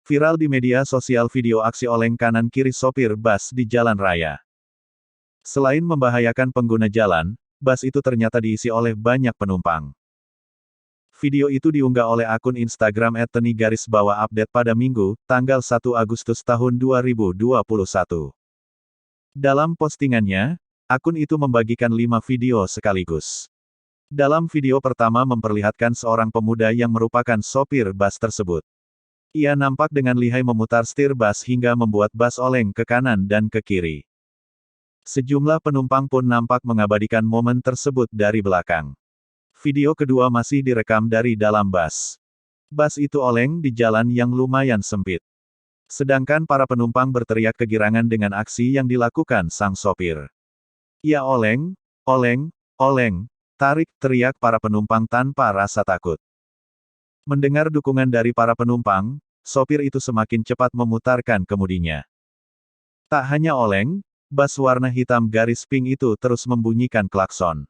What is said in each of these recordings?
Viral di media sosial video aksi oleng kanan-kiri sopir bus di jalan raya. Selain membahayakan pengguna jalan, bus itu ternyata diisi oleh banyak penumpang. Video itu diunggah oleh akun Instagram @teni_update pada Minggu, tanggal 1 Agustus tahun 2021. Dalam postingannya, akun itu membagikan 5 video sekaligus. Dalam video pertama memperlihatkan seorang pemuda yang merupakan sopir bus tersebut. Ia nampak dengan lihai memutar setir bus hingga membuat bus oleng ke kanan dan ke kiri. Sejumlah penumpang pun nampak mengabadikan momen tersebut dari belakang. Video kedua masih direkam dari dalam bus. Bus itu oleng di jalan yang lumayan sempit. Sedangkan para penumpang berteriak kegirangan dengan aksi yang dilakukan sang sopir. "Ya oleng, oleng, oleng, tarik!" teriak para penumpang tanpa rasa takut. Mendengar dukungan dari para penumpang, sopir itu semakin cepat memutarkan kemudinya. Tak hanya oleng, bus warna hitam garis pink itu terus membunyikan klakson.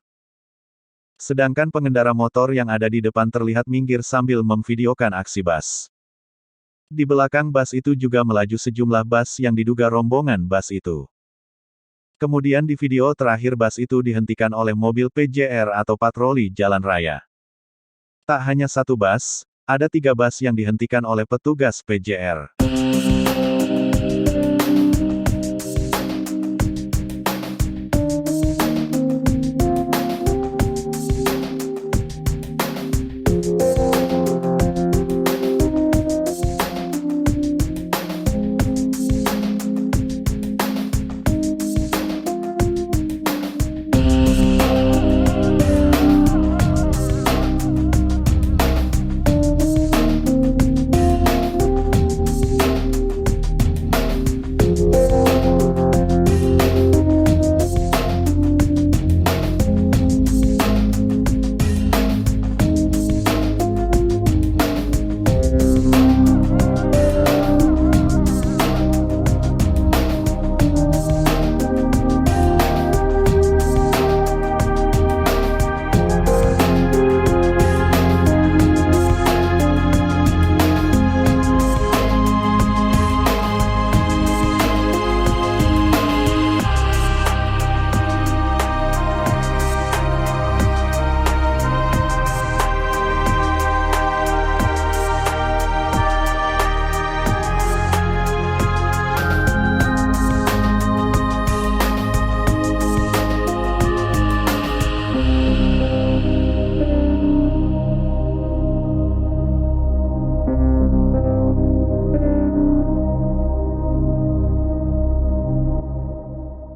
Sedangkan pengendara motor yang ada di depan terlihat minggir sambil memvideokan aksi bus. Di belakang bus itu juga melaju sejumlah bus yang diduga rombongan bus itu. Kemudian di video terakhir bus itu dihentikan oleh mobil PJR atau patroli jalan raya. Tak hanya satu bus, ada 3 bus yang dihentikan oleh petugas PJR.